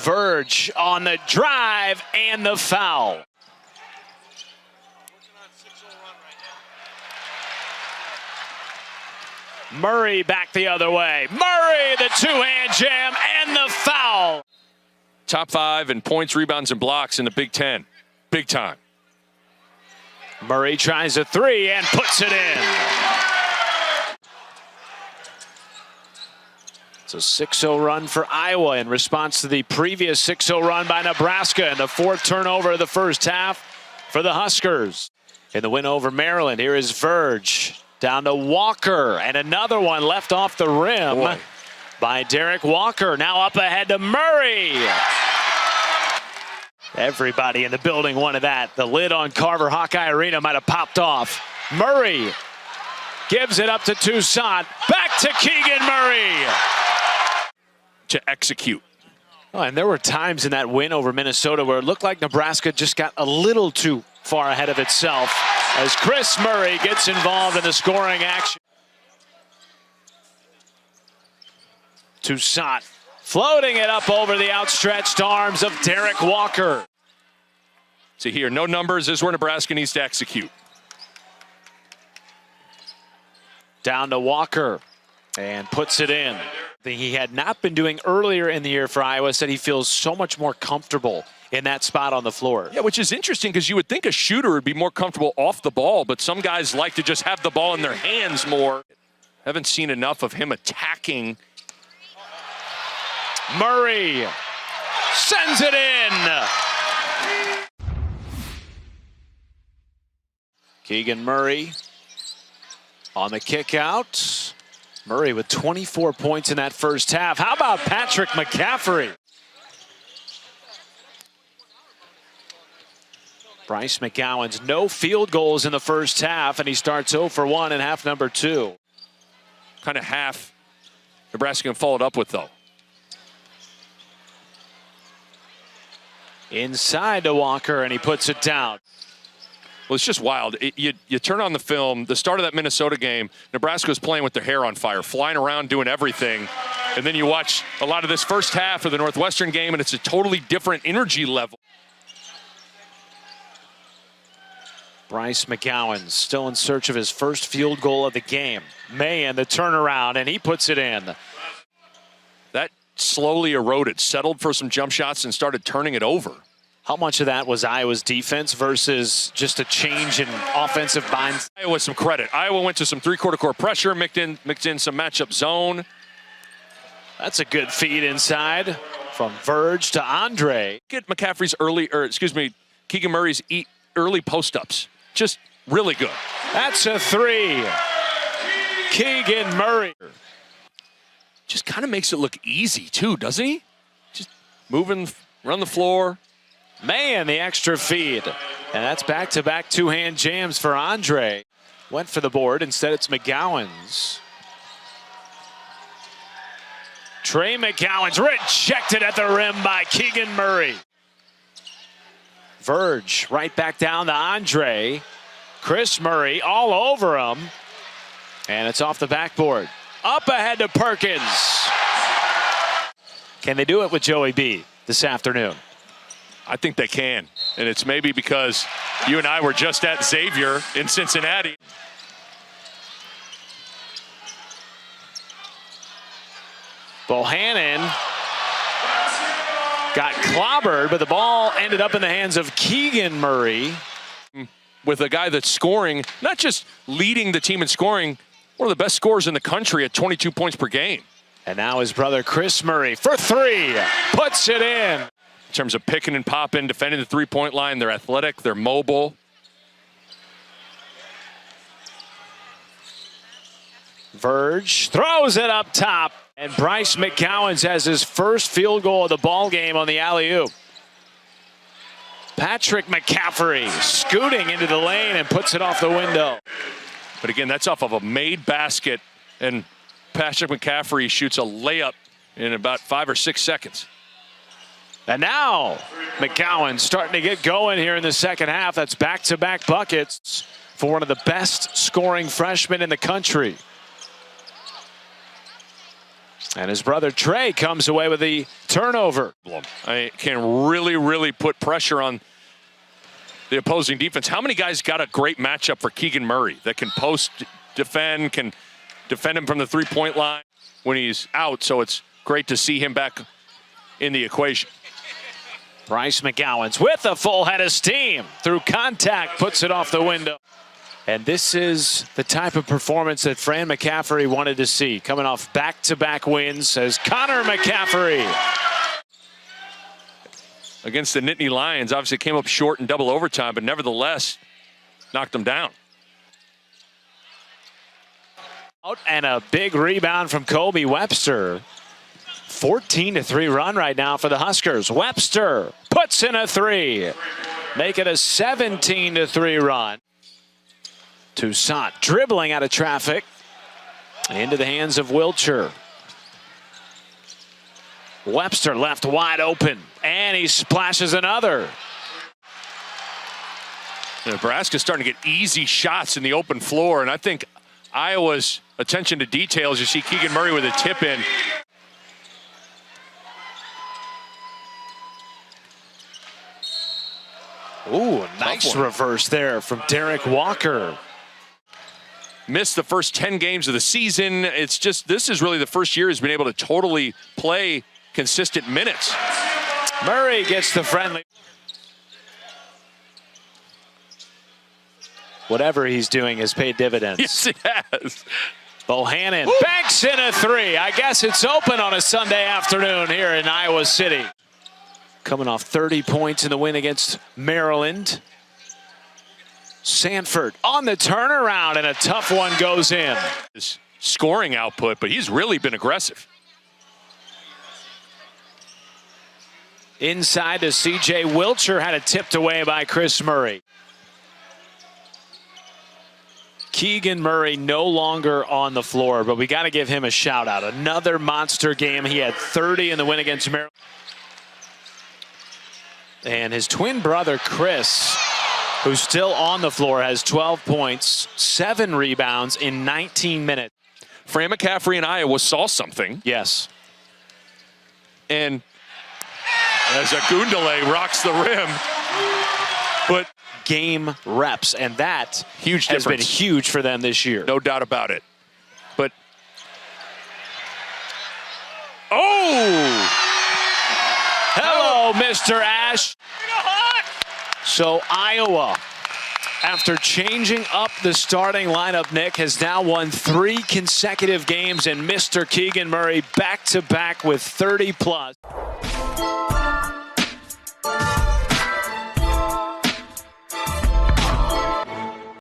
Verge on the drive and the foul. Murray back the other way. Murray, the two-hand jam and the foul. Top 5 in points, rebounds, and blocks in the Big Ten. Big time. Murray tries a three and puts it in. It's a 6-0 run for Iowa in response to the previous 6-0 run by Nebraska and the 4th turnover of the first half for the Huskers. In the win over Maryland, here is Verge down to Walker, and another one left off the rim by Derek Walker. Now up ahead to Murray. Everybody in the building wanted that. The lid on Carver Hawkeye Arena might have popped off. Murray gives it up to Toussaint. Back to Keegan Murray. To execute. Oh, and there were times in that win over Minnesota where it looked like Nebraska just got a little too far ahead of itself as Chris Murray gets involved in the scoring action. Toussaint floating it up over the outstretched arms of Derek Walker. So here, no numbers. This is where Nebraska needs to execute. Down to Walker and puts it in. He had not been doing earlier in the year for Iowa, said he feels so much more comfortable in that spot on the floor. Yeah, which is interesting because you would think a shooter would be more comfortable off the ball, but some guys like to just have the ball in their hands more. Haven't seen enough of him attacking. Murray sends it in. Keegan Murray on the kick out. Murray with 24 points in that first half. How about Patrick McCaffrey? Bryce McGowan's no field goals in the first half, and he starts 0 for 1 in half number 2. Kind of half Nebraska followed up with, though. Inside to Walker, and he puts it down. Well, it's just wild. You turn on the film, the start of that Minnesota game, Nebraska was playing with their hair on fire, flying around, doing everything. And then you watch a lot of this first half of the Northwestern game, and it's a totally different energy level. Bryce McGowan still in search of his first field goal of the game. Mahan the turnaround, and he puts it in. That slowly eroded, settled for some jump shots, and started turning it over. How much of that was Iowa's defense versus just a change in offensive minds? Iowa some credit. Iowa went to some three-quarter court pressure, mixed in some matchup zone. That's a good feed inside from Verge to Andre. Get McCaffrey's Keegan Murray's early post-ups. Just really good. That's a three. Keegan Murray. Just kind of makes it look easy, too, doesn't he? Just moving, run the floor. Man, the extra feed. And that's back-to-back two-hand jams for Andre. Went for the board. Instead, it's McGowan's. Trey McGowan's rejected at the rim by Keegan Murray. Verge right back down to Andre. Chris Murray all over him. And it's off the backboard. Up ahead to Perkins. Can they do it with Joey B this afternoon? I think they can. And it's maybe because you and I were just at Xavier in Cincinnati. Bohannon got clobbered, but the ball ended up in the hands of Keegan Murray. With a guy that's scoring, not just leading the team in scoring, one of the best scorers in the country at 22 points per game. And now his brother Chris Murray for three, puts it in. In terms of picking and popping, defending the three-point line, they're athletic, they're mobile. Verge throws it up top, and Bryce McGowan has his first field goal of the ball game on the alley-oop. Patrick McCaffrey scooting into the lane and puts it off the window. But again, that's off of a made basket, and Patrick McCaffrey shoots a layup in about 5 or 6 seconds. And now McGowan starting to get going here in the second half. That's back-to-back buckets for one of the best scoring freshmen in the country. And his brother Trey comes away with the turnover. I can really put pressure on the opposing defense. How many guys got a great matchup for Keegan Murray that can post defend, can defend him from the three-point line when he's out? So it's great to see him back in the equation. Bryce McGowan's with a full head of steam. Through contact, puts it off the window. And this is the type of performance that Fran McCaffery wanted to see. Coming off back-to-back wins as Connor McCaffery. Against the Nittany Lions, obviously came up short in double overtime, but nevertheless knocked them down. And a big rebound from Kobe Webster. 14-3 run right now for the Huskers. Webster puts in a three. Make it a 17-3 run. Toussaint dribbling out of traffic. Into the hands of Wilcher. Webster left wide open. And he splashes another. Nebraska's starting to get easy shots in the open floor. And I think Iowa's attention to details, you see Keegan Murray with a tip in. Ooh, nice reverse there from Derek Walker. Missed the first 10 games of the season. It's just, this is really the first year he's been able to totally play consistent minutes. Murray gets the friendly. Whatever he's doing has paid dividends. Yes, it has. Bohannon banks in a three. I guess it's open on a Sunday afternoon here in Iowa City. Coming off 30 points in the win against Maryland. Sanford on the turnaround, and a tough one goes in. His scoring output, but he's really been aggressive. Inside to C.J. Wilcher, had it tipped away by Chris Murray. Keegan Murray no longer on the floor, but we got to give him a shout out. Another monster game. He had 30 in the win against Maryland. And his twin brother, Chris, who's still on the floor, has 12 points, 7 rebounds in 19 minutes. Fran McCaffery in Iowa saw something. Yes. And as Agundale rocks the rim. But game reps, and that huge has difference. been huge for them this year. No doubt about it. But, oh! Hello, Mr. Ash. So Iowa, after changing up the starting lineup, Nick, has now won 3 consecutive games, and Mr. Keegan Murray back-to-back with 30+.